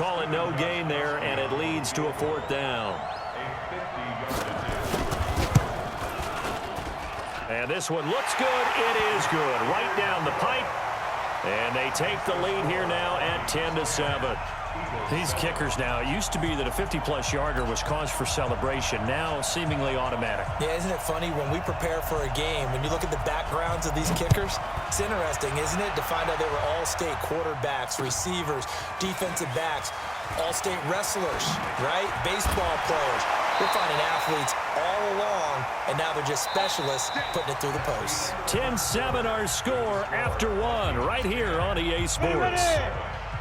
call it no gain there, and it leads to a 4th down. And this one looks good. It is good. Right down the pipe. And they take the lead here now at 10-7. These kickers now, it used to be that a 50-plus yarder was cause for celebration. Now seemingly automatic. Yeah, isn't it funny when we prepare for a game, when you look at the backgrounds of these kickers, it's interesting, isn't it, to find out they were all-state quarterbacks, receivers, defensive backs, all-state wrestlers, right? Baseball players. We're finding athletes all along, and now they're just specialists putting it through the posts. 10-7 our score after 1 right here on EA Sports.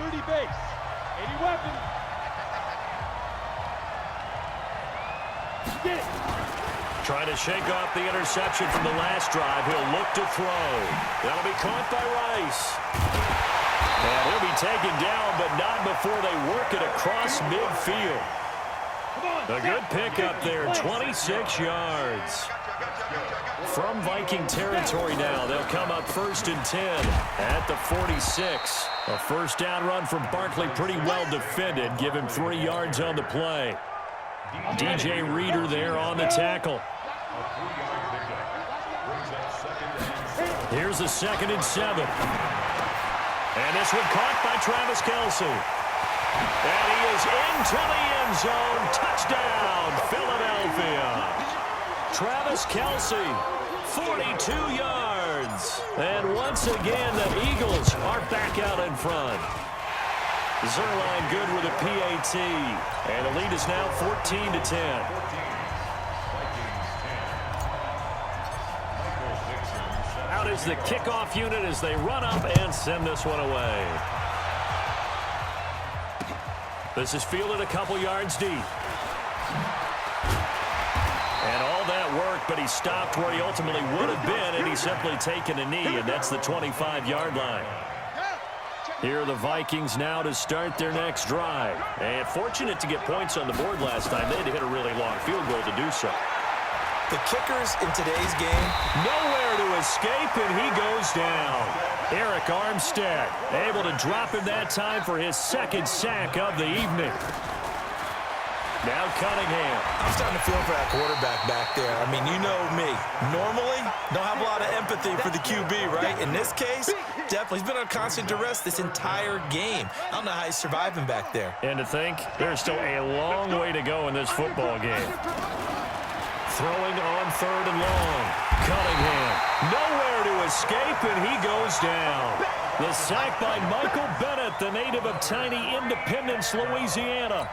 30 base. 80 weapons. Get it. Trying to shake off the interception from the last drive. He'll look to throw. That'll be caught by Rice. And he'll be taken down, but not before they work it across midfield. A good pickup there, 26 yards. From Viking territory now, they'll come up 1st and 10 at the 46. A first down run from Barkley, pretty well defended. Give him 3 yards on the play. DJ Reader there on the tackle. Here's a 2nd and 7. And this one caught by Travis Kelce. And he is into the end zone. Touchdown, Philadelphia. Travis Kelce, 42 yards. And once again, the Eagles are back out in front. Zerline good with a PAT. And the lead is now 14-10. Out is the kickoff unit as they run up and send this one away. This is fielded a couple yards deep. And all that work, but he stopped where he ultimately would have been, and he's simply taken a knee, and that's the 25-yard line. Here are the Vikings now to start their next drive. And fortunate to get points on the board last time. They had to hit a really long field goal to do so. The kickers in today's game, nowhere to escape, and he goes down. Eric Armstead able to drop him that time for his 2nd sack of the evening. Now Cunningham. I'm starting to feel for that quarterback back there. I mean, you know me. Normally, don't have a lot of empathy for the QB, right? In this case, definitely. He's been on constant duress this entire game. I don't know how he's surviving back there. And to think, there's still a long way to go in this football game. Throwing on 3rd and long. Cunningham. Nowhere to escape, and he goes down. The sack by Michael Bennett, the native of tiny Independence, Louisiana.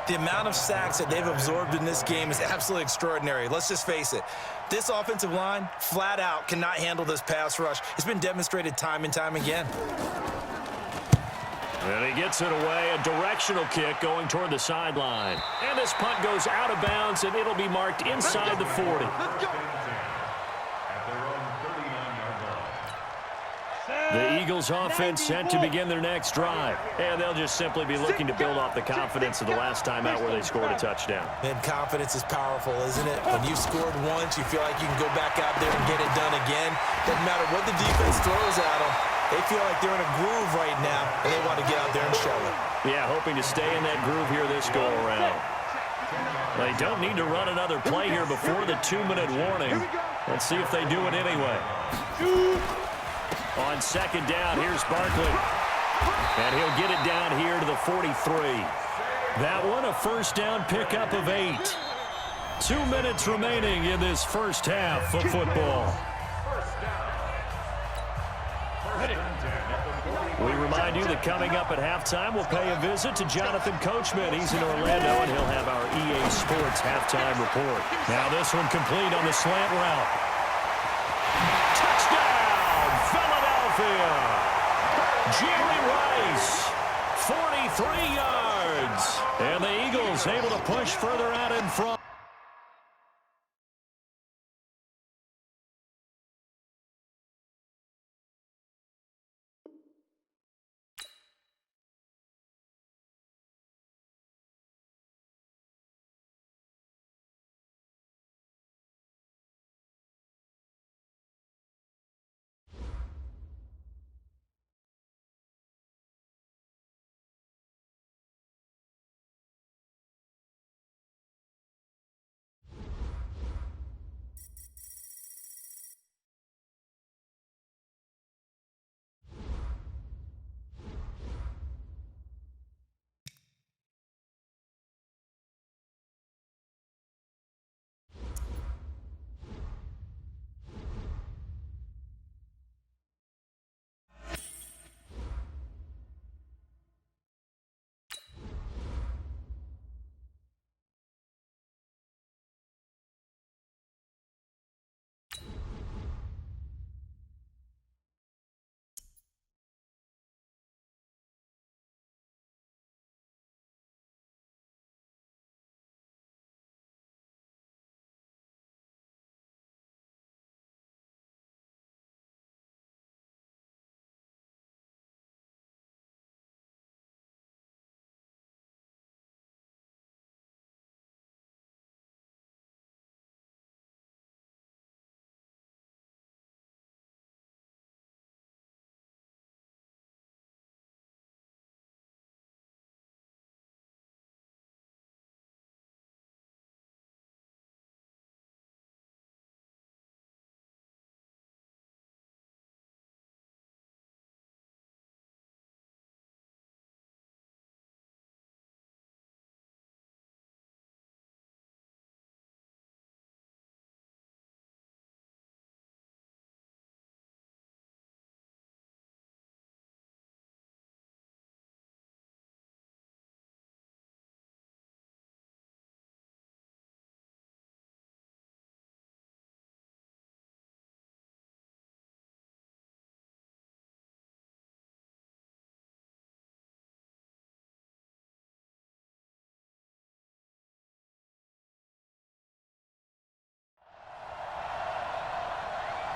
The amount of sacks that they've absorbed in this game is absolutely extraordinary. Let's just face it. This offensive line, flat out, cannot handle this pass rush. It's been demonstrated time and time again. And he gets it away, a directional kick going toward the sideline. And this punt goes out of bounds, and it'll be marked inside the 40. The Eagles offense set to begin their next drive. And they'll just simply be looking to build off the confidence of the last time out where they scored a touchdown. And confidence is powerful, isn't it? When you've scored once, you feel like you can go back out there and get it done again. Doesn't matter what the defense throws at them. They feel like they're in a groove right now, and they want to get out there and show it. Yeah, hoping to stay in that groove here this go-around. They don't need to run another play here before the 2-minute warning. Let's see if they do it anyway. On 2nd down, here's Barkley. And he'll get it down here to the 43. That one, a first down pickup of 8. 2 minutes remaining in this first half of football. We remind you that coming up at halftime, we'll pay a visit to Jonathan Coachman. He's in Orlando, and he'll have our EA Sports halftime report. Now this one complete on the slant route. Touchdown, Philadelphia! Jerry Rice, 43 yards. And the Eagles able to push further out in front.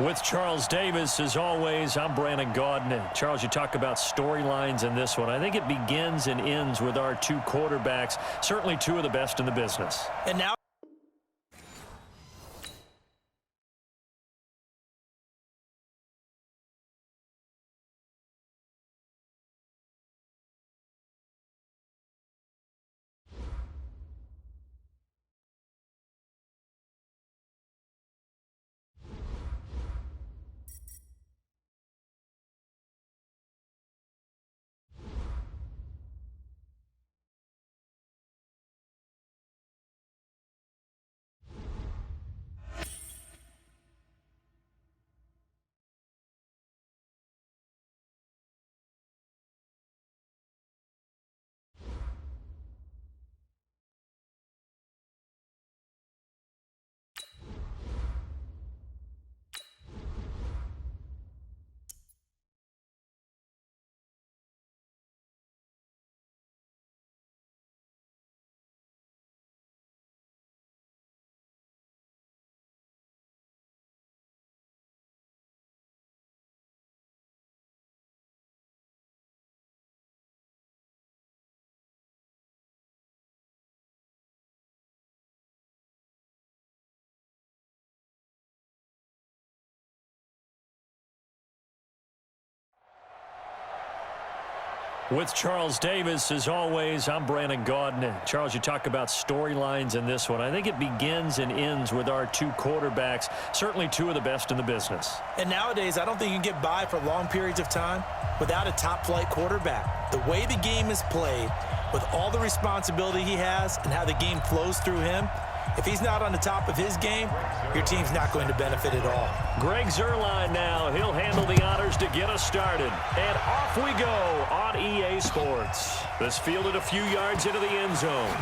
With Charles Davis, as always, I'm Brandon Gaudin. Charles, you talk about storylines in this one. I think it begins and ends with our two quarterbacks, certainly two of the best in the business. And now With Charles Davis, as always, I'm Brandon Gaudin. Charles, you talk about storylines in this one. I think it begins and ends with our two quarterbacks, certainly two of the best in the business. And nowadays, I don't think you can get by for long periods of time without a top-flight quarterback. The way the game is played, with all the responsibility he has and how the game flows through him, if he's not on the top of his game, your team's not going to benefit at all. Greg Zuerlein now. He'll handle the honors to get us started. And off we go on EA Sports. This fielded a few yards into the end zone.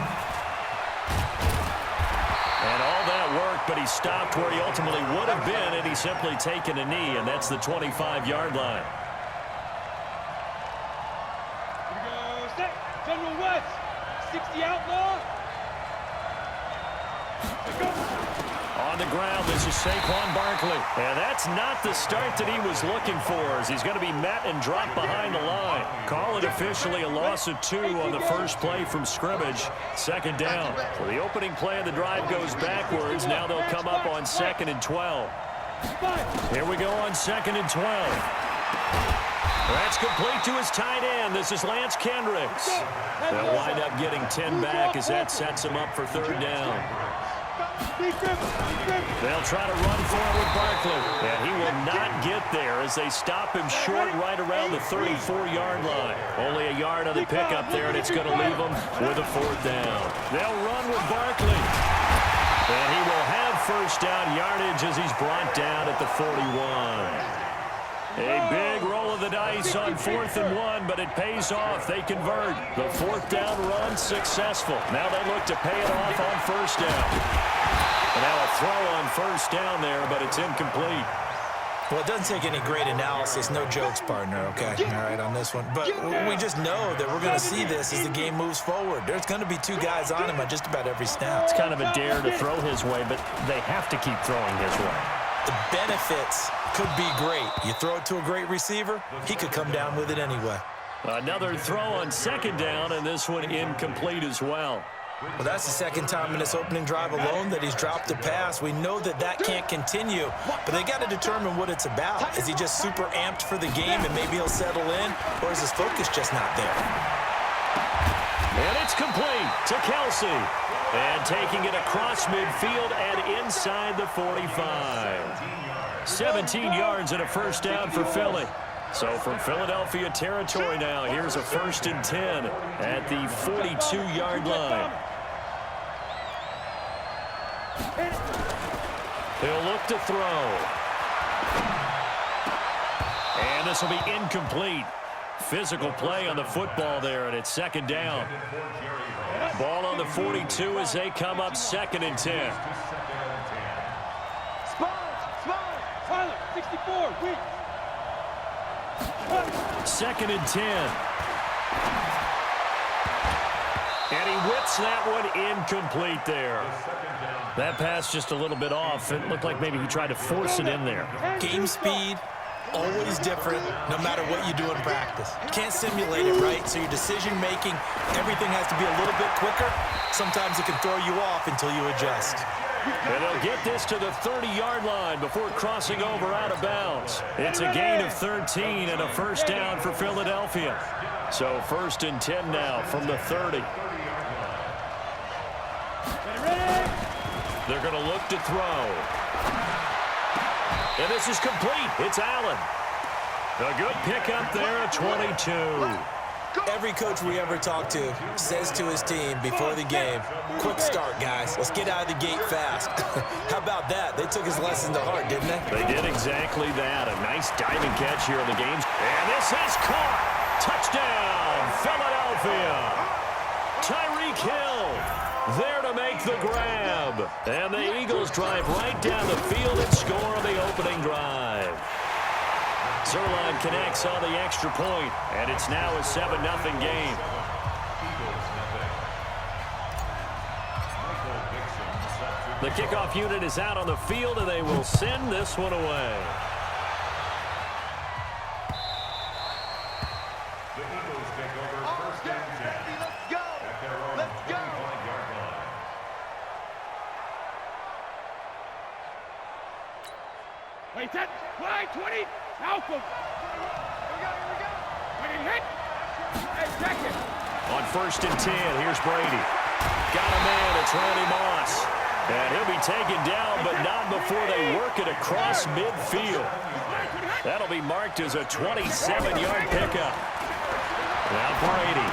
And all that worked, but he stopped where he ultimately would have been, and he's simply taken a knee, and that's the 25-yard line. Here we go, set. General West, 60 outlaw. On the ground, this is Saquon Barkley. And that's not the start that he was looking for, as he's going to be met and dropped behind the line. Call it officially a loss of 2 on the first play from scrimmage. Second down. Well, the opening play of the drive goes backwards. Now they'll come up on 2nd and 12. Here we go on 2nd and 12. That's complete to his tight end. This is Lance Kendricks. They'll wind up getting 10 back as that sets him up for third down. They'll try to run for it with Barkley. And he will not get there as they stop him short right around the 34-yard line. Only a yard on the pickup there, and it's going to leave him with a fourth down. They'll run with Barkley. And he will have first down yardage as he's brought down at the 41. A big roll of the dice on 4th and 1, but it pays off. They convert. The fourth down run successful. Now they look to pay it off on first down. And now a throw on first down there, but it's incomplete. Well, it doesn't take any great analysis. No jokes, partner, okay? All right, on this one. But we just know that we're going to see this as the game moves forward. There's going to be 2 guys on him at just about every snap. It's kind of a dare to throw his way, but they have to keep throwing his way. The benefits could be great. You throw it to a great receiver, he could come down with it anyway. Another throw on second down, and this one incomplete as well. Well, that's the second time in this opening drive alone that he's dropped a pass. We know that that can't continue, but they got to determine what it's about. Is he just super amped for the game and maybe he'll settle in, or is his focus just not there? And it's complete to Kelsey. And taking it across midfield and inside the 45. 17 yards and a first down for Philly. So from Philadelphia territory now, here's a 1st and 10 at the 42-yard line. He'll look to throw. And this will be incomplete. Physical play on the football there, and it's second down. Ball on the 42 as they come up 2nd and 10. Tyler, 64, weak. 2nd and 10. And he whips that one incomplete there. That pass just a little bit off. It looked like maybe he tried to force it in there. Game speed, always different, no matter what you do in practice. You can't simulate it, right? So your decision-making, everything has to be a little bit quicker. Sometimes it can throw you off until you adjust. And they'll get this to the 30-yard line before crossing over out of bounds. It's a gain of 13 and a first down for Philadelphia. So 1st and 10 now from the 30. They're going to look to throw. And this is complete. It's Allen. A good pickup there at 22. Every coach we ever talk to says to his team before the game, quick start, guys. Let's get out of the gate fast. How about that? They took his lesson to heart, didn't they? They did exactly that. A nice diving catch here in the game. And this is caught. Touchdown, Philadelphia. Tyreek Hill there to make the grab. And the Eagles drive right down the field and score on the opening drive. Zerline connects on the extra point, and it's now a 7-0 game. The kickoff unit is out on the field, and they will send this one away. The Eagles take over 1st and 10. Let's go! At their own 25-yard line. Wait, set, wide, 20, Malcolm. Here we go. Ready, hit. Hey, check it. On 1st and 10, here's Brady. Got a man, it's Randy Moss. And he'll be taken down, but not before they work it across midfield. That'll be marked as a 27-yard pickup. Now Brady.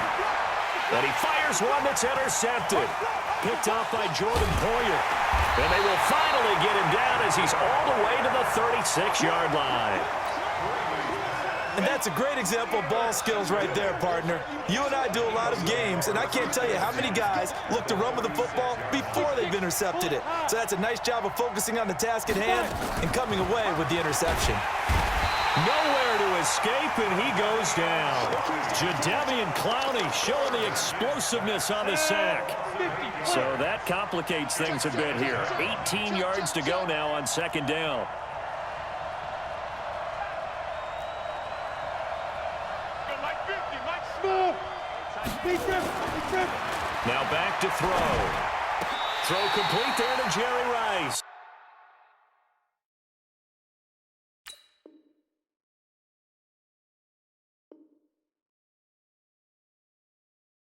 And he fires one that's intercepted. Picked off by Jordan Poyer. And they will finally get him down as he's all the way to the 36-yard line. And that's a great example of ball skills right there, partner. You and I do a lot of games, and I can't tell you how many guys look to run with the football before they've intercepted it. So that's a nice job of focusing on the task at hand and coming away with the interception. Nowhere to escape, and he goes down. Jadeveon Clowney showing the explosiveness on the sack. So that complicates things a bit here. 18 yards to go now on 2nd down. Now back to throw. Throw complete there to Jerry Rice.